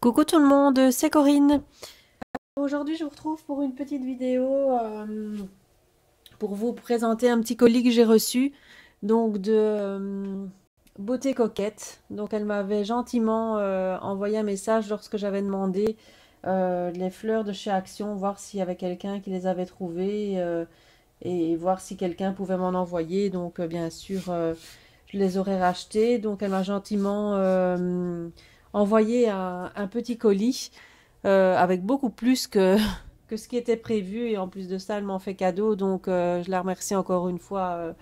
Coucou tout le monde, c'est Corinne. Aujourd'hui, je vous retrouve pour une petite vidéo pour vous présenter un petit colis que j'ai reçu donc de Beauté Coquette. Donc elle m'avait gentiment envoyé un message lorsque j'avais demandé les fleurs de chez Action, voir s'il y avait quelqu'un qui les avait trouvées et voir si quelqu'un pouvait m'en envoyer. Donc bien sûr, je les aurais rachetées. Donc elle m'a gentiment envoyé un petit colis avec beaucoup plus que ce qui était prévu. Et en plus de ça, elle m'en fait cadeau. Donc je la remercie encore une fois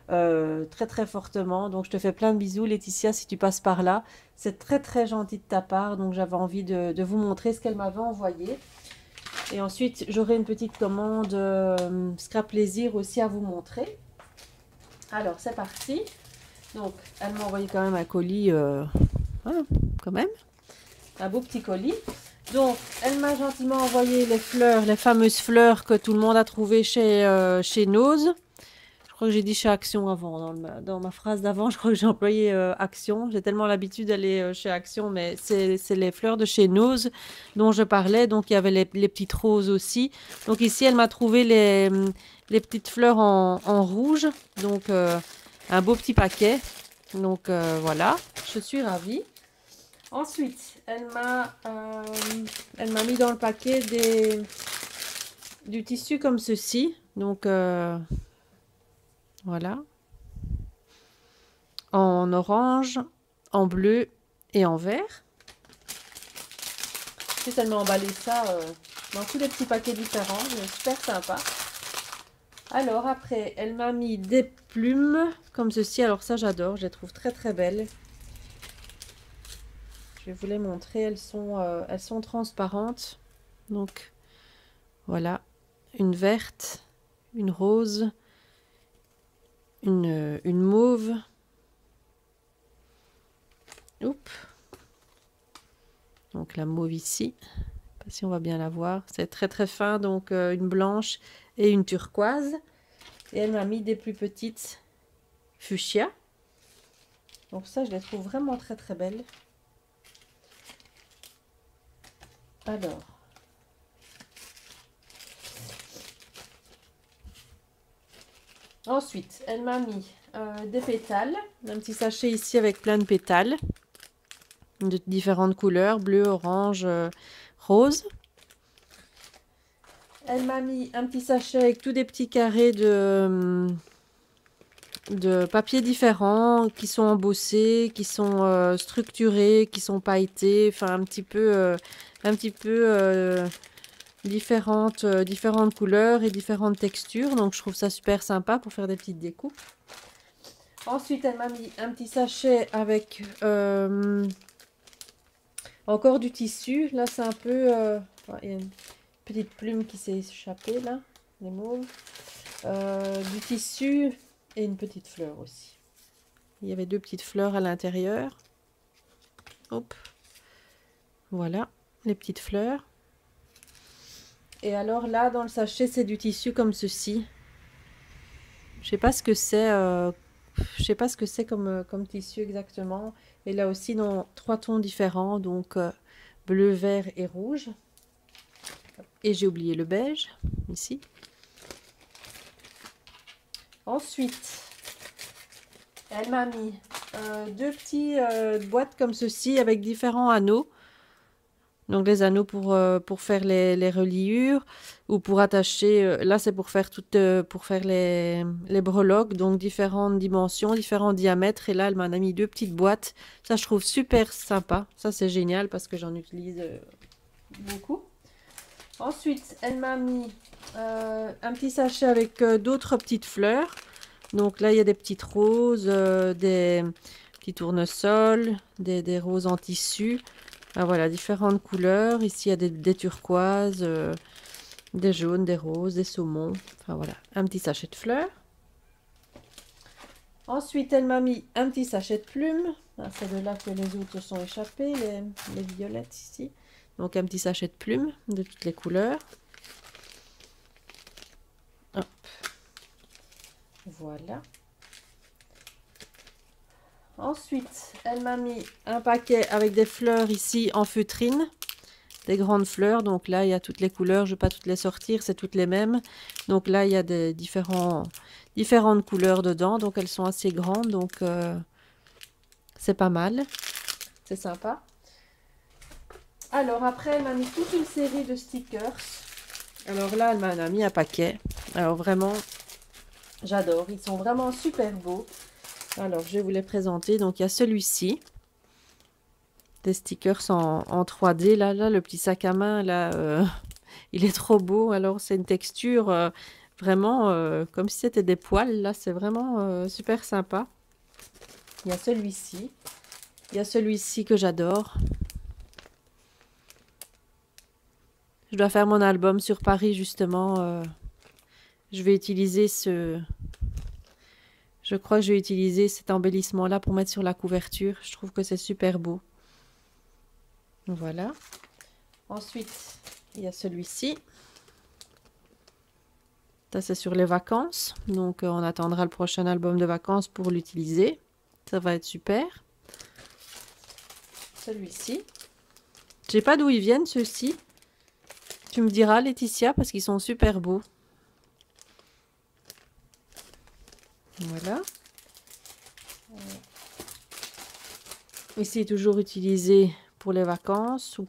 très très fortement. Donc je te fais plein de bisous, Laetitia, si tu passes par là. C'est très très gentil de ta part. Donc j'avais envie de vous montrer ce qu'elle m'avait envoyé. Et ensuite, j'aurai une petite commande Scrap Plaisir aussi à vous montrer. Alors, c'est parti. Donc, elle m'a envoyé quand même un colis, quand même, un beau petit colis. Donc, elle m'a gentiment envoyé les fleurs, les fameuses fleurs que tout le monde a trouvées chez Nose. Je crois que j'ai dit chez Action avant, dans ma phrase d'avant, je crois que j'ai employé Action. J'ai tellement l'habitude d'aller chez Action, mais c'est les fleurs de chez Nose dont je parlais. Donc, il y avait les petites roses aussi. Donc, ici, elle m'a trouvé les petites fleurs en rouge. Donc, un beau petit paquet. Donc, voilà, je suis ravie. Ensuite, elle m'a mis dans le paquet du tissu comme ceci. Donc, voilà. En orange, en bleu et en vert. Ensuite, elle m'a emballé ça dans tous les petits paquets différents. Super sympa. Alors, après, elle m'a mis des plumes comme ceci. Alors, ça, j'adore. Je les trouve très, très belles. Je vais vous les montrer. Elles sont transparentes. Donc, voilà. Une verte, une rose, une mauve. Oups. Donc la mauve ici, je sais pas si on va bien la voir, c'est très très fin, donc une blanche et une turquoise. Et elle m'a mis des plus petites fuchsia. Donc ça, je les trouve vraiment très très belles. Alors, ensuite, elle m'a mis des pétales, un petit sachet ici avec plein de pétales de différentes couleurs, bleu, orange, rose. Elle m'a mis un petit sachet avec tous des petits carrés de papiers différents qui sont embossés, qui sont structurés, qui sont pailletés, enfin un petit peu différentes couleurs et différentes textures. Donc je trouve ça super sympa pour faire des petites découpes. Ensuite, elle m'a mis un petit sachet avec encore du tissu. Là, c'est un peu... il y a une petite plume qui s'est échappée là, les mauves. Du tissu et une petite fleur aussi. Il y avait deux petites fleurs à l'intérieur. Hop. Voilà, les petites fleurs. Et alors là, dans le sachet, c'est du tissu comme ceci. Je sais pas ce que c'est. Je sais pas ce que c'est comme tissu exactement. Et là aussi, dans 3 tons différents. Donc, bleu, vert et rouge. Et j'ai oublié le beige, ici. Ensuite, elle m'a mis deux petits boîtes comme ceci avec différents anneaux. Donc les anneaux pour faire les reliures ou pour attacher. Là, c'est pour faire pour faire les breloques. Donc différentes dimensions, différents diamètres. Et là, elle m'en a mis deux petites boîtes. Ça, je trouve super sympa. Ça, c'est génial parce que j'en utilise beaucoup. Ensuite, elle m'a mis un petit sachet avec d'autres petites fleurs. Donc là, il y a des petites roses, des petits tournesols, des roses en tissu. Ah, voilà, différentes couleurs. Ici, il y a des turquoises, des jaunes, des roses, des saumons. Enfin voilà, un petit sachet de fleurs. Ensuite, elle m'a mis un petit sachet de plumes. Ah, c'est de là que les autres sont échappés, les violettes ici. Donc un petit sachet de plumes de toutes les couleurs. Hop. Voilà. Ensuite, elle m'a mis un paquet avec des fleurs ici en feutrine. Des grandes fleurs. Donc là, il y a toutes les couleurs. Je ne vais pas toutes les sortir. C'est toutes les mêmes. Donc là, il y a des différentes couleurs dedans. Donc elles sont assez grandes. Donc c'est pas mal. C'est sympa. Alors après, elle m'a mis toute une série de stickers. Alors là, elle m'en a mis un paquet. Alors vraiment, j'adore. Ils sont vraiment super beaux. Alors, je vais vous les présenter. Donc, il y a celui-ci. Des stickers en 3D. Là, le petit sac à main, là, il est trop beau. Alors, c'est une texture vraiment comme si c'était des poils. Là, c'est vraiment super sympa. Il y a celui-ci. Il y a celui-ci que j'adore. Je dois faire mon album sur Paris, justement. Je vais utiliser ce... Je crois que je vais utiliser cet embellissement-là pour mettre sur la couverture. Je trouve que c'est super beau. Voilà. Ensuite, il y a celui-ci. Ça, c'est sur les vacances. Donc, on attendra le prochain album de vacances pour l'utiliser. Ça va être super. Celui-ci. Je sais pas d'où ils viennent, ceux-ci. Tu me diras, Laetitia, parce qu'ils sont super beaux. Voilà. Ici, toujours utilisé pour les vacances ou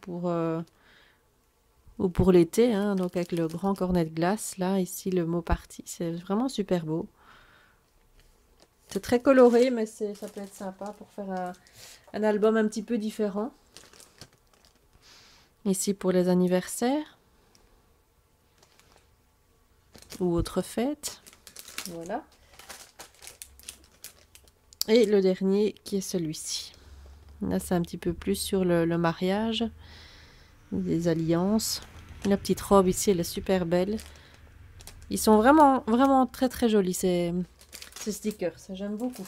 pour l'été. Hein, donc, avec le grand cornet de glace. Là, ici, le mot parti. C'est vraiment super beau. C'est très coloré, mais ça peut être sympa pour faire un album un petit peu différent. Ici, pour les anniversaires. Ou autres fêtes. Voilà. Et le dernier qui est celui-ci. Là, c'est un petit peu plus sur le mariage, des alliances. La petite robe ici, elle est super belle. Ils sont vraiment, vraiment très, très jolis, ces stickers. Ça, j'aime beaucoup.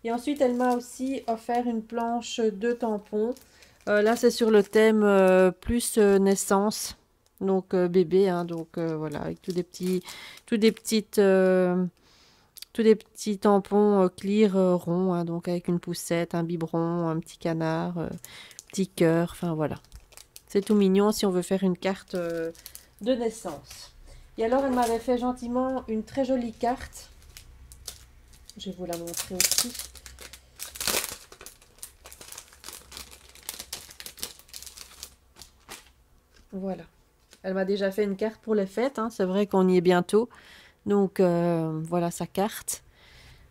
Et ensuite, elle m'a aussi offert une planche de tampons. Là, c'est sur le thème plus naissance. Donc, bébé. Hein, donc, voilà, avec tous des petits tampons clear ronds, hein, donc avec une poussette, un biberon, un petit canard, petit cœur, enfin voilà. C'est tout mignon si on veut faire une carte de naissance. Et alors, elle m'avait fait gentiment une très jolie carte. Je vais vous la montrer aussi. Voilà. Elle m'a déjà fait une carte pour les fêtes, hein. C'est vrai qu'on y est bientôt. Donc, voilà sa carte.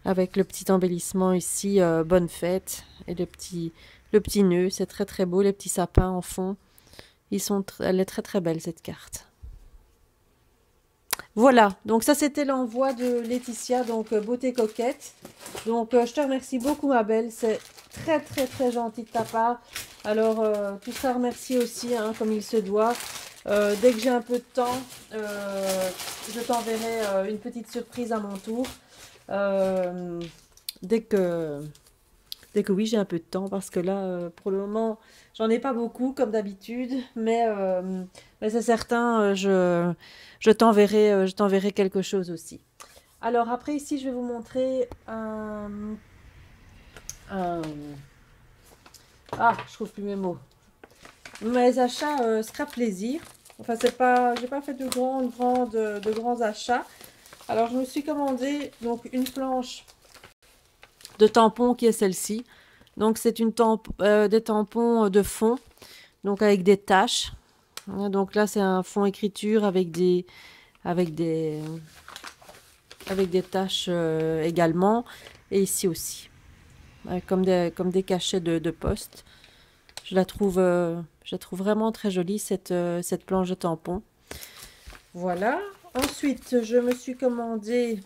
Avec le petit embellissement ici, bonne fête. Et le petit nœud, c'est très très beau. Les petits sapins en fond. Elle est très très belle cette carte. Voilà, donc ça c'était l'envoi de Laetitia, donc beauté coquette. Donc je te remercie beaucoup ma belle, c'est très très très gentil de ta part. Alors tu seras remerciée aussi, hein, comme il se doit. Dès que j'ai un peu de temps, je t'enverrai une petite surprise à mon tour. Dès que oui, j'ai un peu de temps, parce que là, pour le moment, j'en ai pas beaucoup, comme d'habitude, mais c'est certain, je t'enverrai quelque chose aussi. Alors, après, ici, je vais vous montrer Ah, je trouve plus mes mots. Mes achats Scrap Plaisir. Enfin, j'ai pas fait de grands achats. Alors, je me suis commandé donc une planche de tampons qui est celle-ci. Donc c'est des tampons de fond, donc avec des taches. Donc là c'est un fond écriture avec des taches également, et ici aussi, comme des cachets de poste. Je la trouve vraiment très jolie cette planche de tampons. Voilà. Ensuite je me suis commandé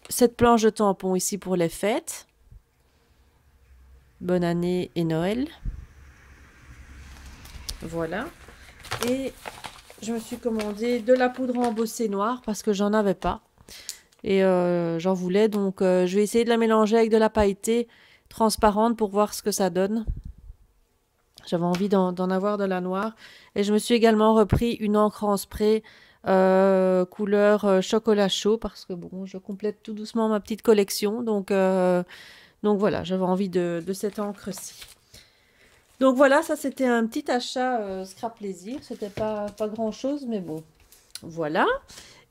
cette planche de tampons ici pour les fêtes. Bonne année et Noël. Voilà. Et je me suis commandé de la poudre embossée noire parce que j'en avais pas. Et j'en voulais. Donc je vais essayer de la mélanger avec de la pailletée transparente pour voir ce que ça donne. J'avais envie d'en avoir de la noire. Et je me suis également repris une encre en spray couleur chocolat chaud parce que bon, je complète tout doucement ma petite collection. Donc voilà, j'avais envie de cette encre-ci. Donc voilà, ça c'était un petit achat Scrap Plaisir. C'était pas grand-chose, mais bon, voilà.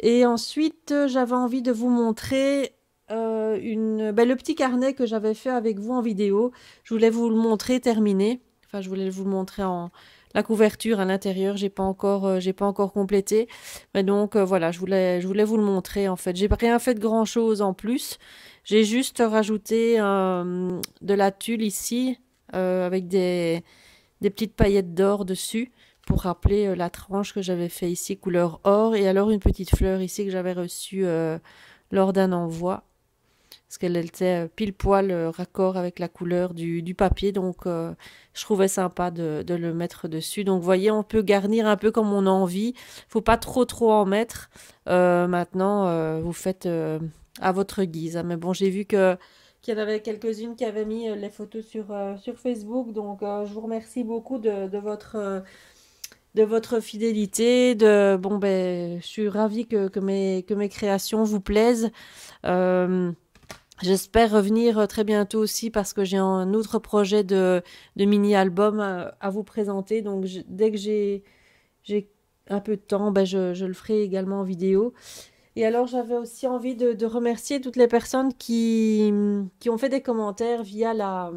Et ensuite, j'avais envie de vous montrer le petit carnet que j'avais fait avec vous en vidéo. Je voulais vous le montrer terminé. Enfin, je voulais vous le montrer en la couverture à l'intérieur. J'ai pas encore complété. Mais donc voilà, je voulais vous le montrer en fait. J'ai rien fait de grand chose en plus. J'ai juste rajouté de la tulle ici avec des petites paillettes d'or dessus pour rappeler la tranche que j'avais fait ici couleur or, et alors une petite fleur ici que j'avais reçue lors d'un envoi parce qu'elle était pile poil raccord avec la couleur du papier, donc je trouvais sympa de le mettre dessus. Donc vous voyez, on peut garnir un peu comme on a envie, faut pas trop en mettre. Maintenant vous faites à votre guise, hein. Mais bon, j'ai vu que qu'il y en avait quelques-unes qui avaient mis les photos sur Facebook, donc je vous remercie beaucoup de votre fidélité. Bon, ben, je suis ravie que mes créations vous plaisent. J'espère revenir très bientôt aussi parce que j'ai un autre projet de mini-album à vous présenter. Donc dès que j'ai un peu de temps, ben, je le ferai également en vidéo. Et alors j'avais aussi envie de remercier toutes les personnes qui ont fait des commentaires via la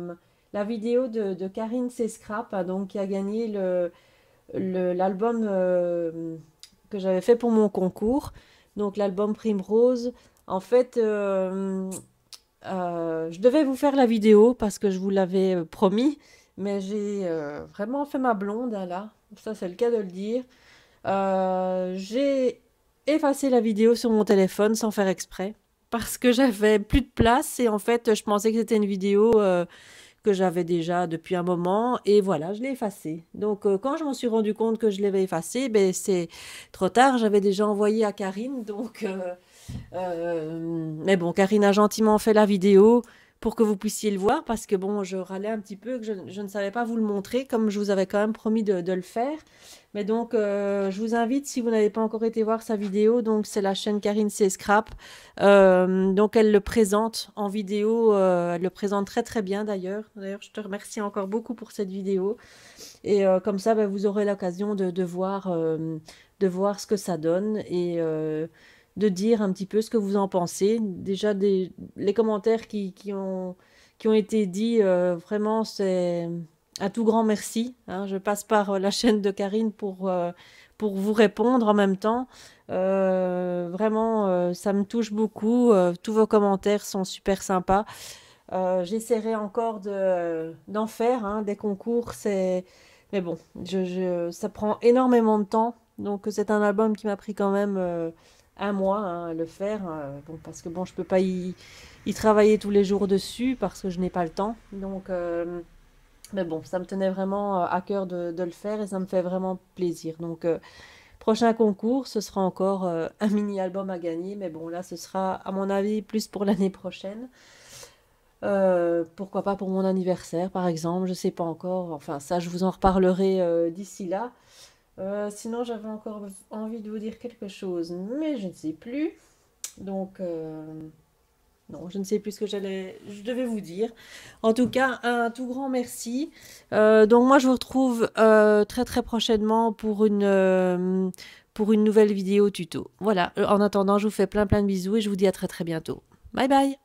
vidéo de Karine C. Scrap, hein, donc qui a gagné l'album que j'avais fait pour mon concours, donc l'album Primrose. En fait, je devais vous faire la vidéo parce que je vous l'avais promis, mais j'ai vraiment fait ma blonde, hein, là, ça c'est le cas de le dire. J'ai effacé la vidéo sur mon téléphone sans faire exprès parce que j'avais plus de place et en fait je pensais que c'était une vidéo que j'avais déjà depuis un moment et voilà, je l'ai effacé. Donc quand je m'en suis rendu compte que je l'avais effacé, ben c'est trop tard, j'avais déjà envoyé à Karine. Mais bon, Karine a gentiment fait la vidéo pour que vous puissiez le voir parce que bon, je râlais un petit peu que je ne savais pas vous le montrer comme je vous avais quand même promis de le faire. Mais donc, je vous invite, si vous n'avez pas encore été voir sa vidéo, donc c'est la chaîne Karine C. Scrap. Donc, elle le présente en vidéo, elle le présente très bien d'ailleurs. D'ailleurs, je te remercie encore beaucoup pour cette vidéo. Et comme ça, ben, vous aurez l'occasion de voir ce que ça donne et de dire un petit peu ce que vous en pensez. Déjà, les commentaires qui ont été dits, vraiment, c'est un tout grand merci, hein. Je passe par la chaîne de Karine pour vous répondre en même temps. Vraiment, ça me touche beaucoup. Tous vos commentaires sont super sympas. J'essaierai encore d'en faire, hein, des concours. Mais bon, ça prend énormément de temps. Donc c'est un album qui m'a pris quand même un mois, hein, à le faire. Bon, parce que bon, je peux pas y travailler tous les jours dessus parce que je n'ai pas le temps. Donc, mais bon, ça me tenait vraiment à cœur de le faire et ça me fait vraiment plaisir. Donc, prochain concours, ce sera encore un mini-album à gagner. Mais bon, là, ce sera, à mon avis, plus pour l'année prochaine. Pourquoi pas pour mon anniversaire, par exemple, je sais pas encore. Enfin, ça, je vous en reparlerai d'ici là. Sinon, j'avais encore envie de vous dire quelque chose, mais je ne sais plus. Donc, non, je ne sais plus ce que je devais vous dire. En tout cas, un tout grand merci. Donc, moi, je vous retrouve très prochainement pour une nouvelle vidéo tuto. Voilà. En attendant, je vous fais plein de bisous et je vous dis à très bientôt. Bye bye!